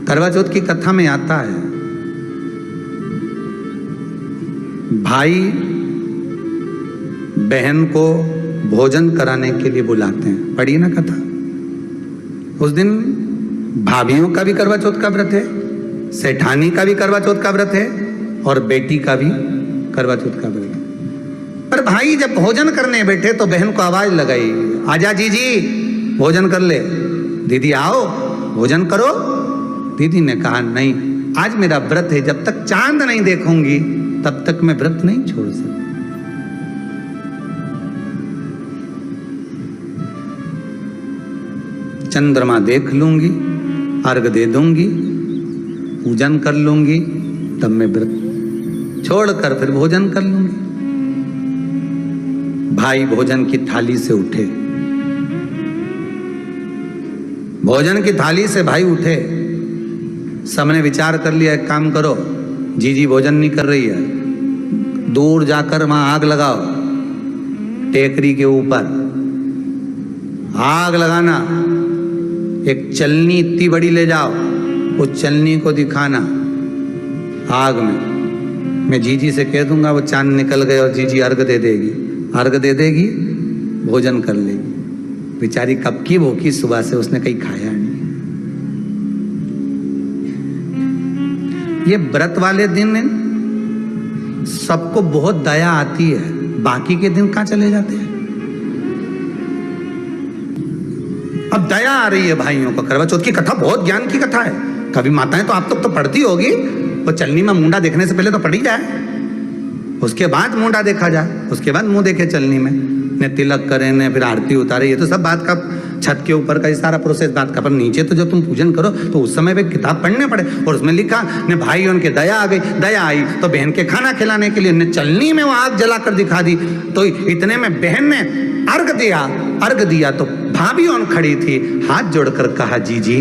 करवा चौथ की कथा में आता है, भाई बहन को भोजन कराने के लिए बुलाते हैं। पढ़िए ना कथा। उस दिन भाभीियों का भी करवा चौथ का व्रत है, सेठानी का भी करवा चौथ का व्रत है और बेटी का भी करवा चौथ का व्रत है। पर भाई जब भोजन करने बैठे तो बहन को आवाज लगाई, आजा जीजी भोजन कर ले। दीदी आओ भोजन करो। दीदी ने कहा नहीं, आज मेरा व्रत है, जब तक चांद नहीं देखूंगी तब तक मैं व्रत नहीं छोड़ सकती। चंद्रमा देख लूंगी, अर्घ दे दूंगी, पूजन कर लूंगी, तब मैं व्रत छोड़कर फिर भोजन कर लूंगी। भाई भोजन की थाली से उठे, भोजन की थाली से भाई उठे। सबने विचार कर लिया, एक काम करो, जीजी भोजन नहीं कर रही है, दूर जाकर वहां आग लगाओ, टेकरी के ऊपर आग लगाना, एक चलनी इतनी बड़ी ले जाओ, उस चलनी को दिखाना आग में। मैं जीजी से कह दूंगा, वो चांद निकल गए और जीजी अर्घ दे देगी, अर्घ दे देगी, भोजन कर लेगी। बेचारी कब की भूखी, सुबह से उसने कहीं खाया नहीं। ये व्रत वाले दिन सबको बहुत दया आती है, बाकी के दिन कहां चले जाते हैं। अब दया आ रही है भाइयों को। करवा चौथ की कथा बहुत ज्ञान की कथा है। कभी माताएं तो आप तो पढ़ती होगी, वो चलनी में मुंडा देखने से पहले तो पढ़ी जाए, उसके बाद मुंडा देखा जाए, उसके बाद मुंह देखे चलनी में, ने तिलक करे, ने फिर आरती उतारे। ये तो सब बात का छत के ऊपर का ये सारा प्रोसेस बात का। पर नीचे तो जब तुम पूजन करो तो उस समय पे किताब पढ़ने पड़े, और उसमें लिखा ने भाई उनके दया आ गई, दया आई तो बहन के खाना खिलाने के लिए ने चलनी में वो आग जलाकर दिखा दी। तो इतने में बहन ने अर्घ दिया, अर्घ दिया तो भाभी उन खड़ी थी, हाथ जोड़कर कहा, जीजी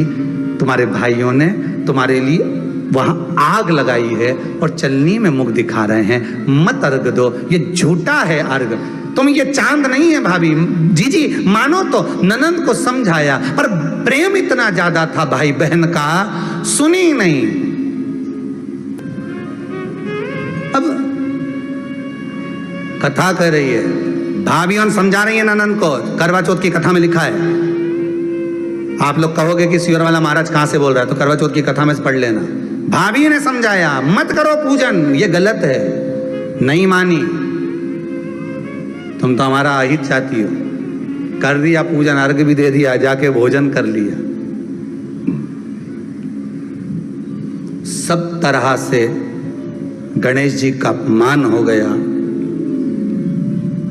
तुम्हारे भाइयों ने तुम्हारे लिए वहां आग लगाई है और चलनी में मुख दिखा रहे हैं, मत अर्घ दो, ये झूठा है अर्घ, तुम ये चांद नहीं है भाभी। जीजी मानो तो ननंद को समझाया, पर प्रेम इतना ज्यादा था भाई बहन का, सुनी नहीं। अब कथा कर रही है, भाभी समझा रही है ननंद को, करवा चौथ की कथा में लिखा है। आप लोग कहोगे कि सियोर वाला महाराज कहां से बोल रहा है, तो करवा चौथ की कथा में से पढ़ लेना। भाभी ने समझाया, मत करो पूजन, ये गलत है। नहीं मानी, तुम तो हमारा अहित चाहती हो। कर दिया पूजन, अर्घ भी दे दिया, जाके भोजन कर लिया। सब तरह से गणेश जी का अपमान हो गया,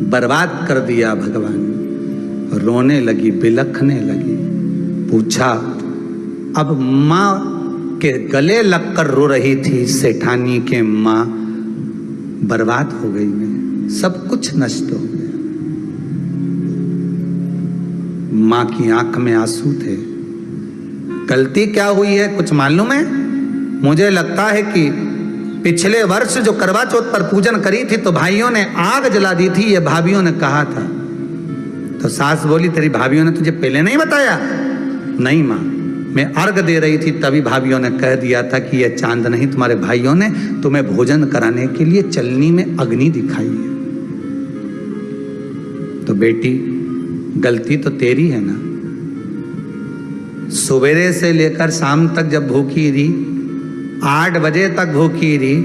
बर्बाद कर दिया भगवान। रोने लगी, बिलखने लगी। पूछा, अब माँ के गले लगकर रो रही थी सेठानी के माँ, बर्बाद हो गई मैं, सब कुछ नष्ट हो गया। माँ की आंख में आंसू थे। गलती क्या हुई है कुछ मालूम है? मुझे लगता है कि पिछले वर्ष जो करवा चौथ पर पूजन करी थी तो भाइयों ने आग जला दी थी, ये भाभीियों ने कहा था। तो सास बोली, तेरी भाभीियों ने तुझे पहले नहीं बताया? नहीं माँ, मैं अर्घ दे रही थी तभी भाभीियों ने कह दिया था कि यह चांद नहीं, तुम्हारे भाइयों ने तुम्हें भोजन कराने के लिए चलनी में अग्नि दिखाई है। तो बेटी गलती तो तेरी है ना। सवेरे से लेकर शाम तक जब भूखी रही, 8 बजे तक भूखी रही,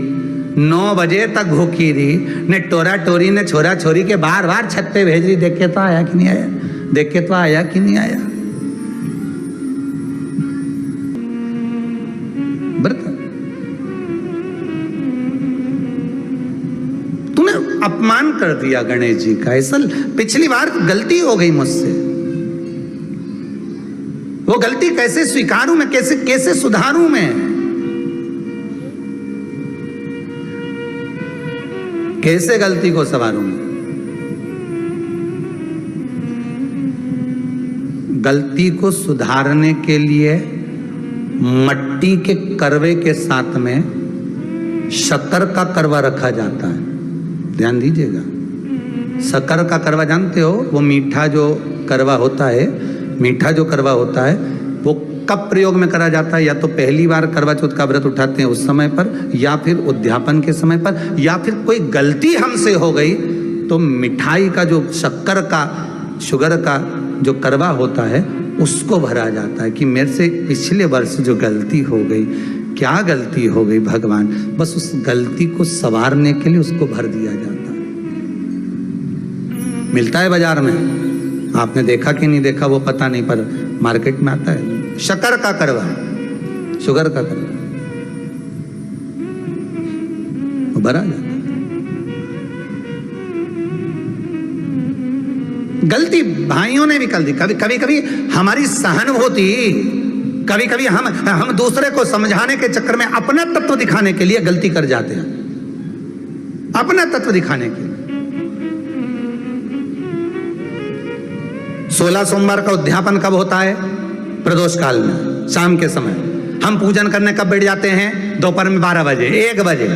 9 बजे तक भूखी रही, ने टोरा टोरी ने छोरा छोरी के बार बार छत पे भेज रही, देख के तो आया कि नहीं आया, देख के तो आया कि नहीं आया। तूने अपमान कर दिया गणेश जी का। ऐसा पिछली बार गलती हो गई मुझसे, वो गलती कैसे स्वीकारूं मैं, कैसे कैसे सुधारूं मैं? कैसे गलती को संवारूं? गलती को सुधारने के लिए मट्टी के करवे के साथ में शक्कर का करवा रखा जाता है। ध्यान दीजिएगा, शक्कर का करवा जानते हो, वो मीठा जो करवा होता है, मीठा जो करवा होता है वो कब प्रयोग में करा जाता है? या तो पहली बार करवा चौथ का व्रत उठाते हैं उस समय पर, या फिर उद्यापन के समय पर, या फिर कोई गलती हमसे हो गई तो मिठाई का जो शक्कर का, शुगर का जो करवा होता है उसको भरा जाता है कि मेरे से पिछले वर्ष जो गलती हो गई, क्या गलती हो गई भगवान, बस उस गलती को संवारने के लिए उसको भर दिया जाता है। मिलता है बाजार में, आपने देखा कि नहीं देखा वो पता नहीं, पर मार्केट में आता है शक्कर का करवा, शुगर का करवा, वो भरा जाता है। गलती भाइयों ने भी कर दी, कभी कभी हमारी सहानुभूति, कभी कभी हम दूसरे को समझाने के चक्कर में अपना तत्व दिखाने के लिए गलती कर जाते हैं, अपना तत्व दिखाने के लिए। 16 सोमवार का उद्यापन कब होता है? प्रदोष काल में, शाम के समय। हम पूजन करने कब बैठ जाते हैं? दोपहर में 12 बजे, 1 बजे।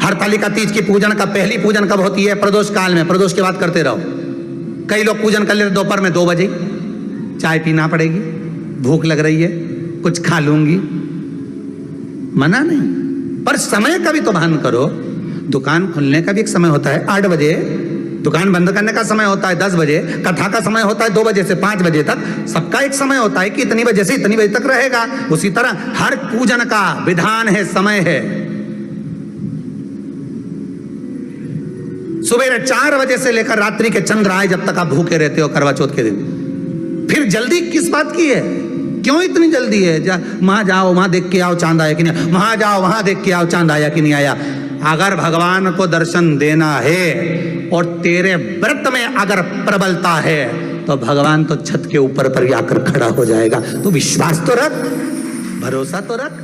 हरतालिका तीज की पूजन का पहली पूजन कब होती है? प्रदोष काल में, प्रदोष के बाद करते रहो। कई लोग पूजन कर लेते दोपहर में 2 बजे, चाय पीना पड़ेगी, भूख लग रही है, कुछ खा लूंगी, मना नहीं, पर समय का भी तो भान करो। दुकान खुलने का भी एक समय होता है 8 बजे, दुकान बंद करने का समय होता है 10 बजे, कथा का समय होता है 2 बजे से 5 बजे तक, सबका एक समय होता है कि इतनी बजे से इतनी बजे तक रहेगा। उसी तरह हर पूजन का विधान है, समय है। सुबह 4 बजे से लेकर रात्रि के चंद्र आए जब तक आप भूखे रहते हो करवा चौथ के दिन। फिर जल्दी किस बात की है? क्यों इतनी जल्दी है? वहां जाओ, वहां देख के आओ चांद आया कि नहीं, वहां जाओ, वहां देख के आओ चांद आया कि नहीं आया। अगर भगवान को दर्शन देना है और तेरे व्रत में अगर प्रबलता है तो भगवान तो छत के ऊपर पर आकर खड़ा हो जाएगा। तो विश्वास तो रख, भरोसा तो रख।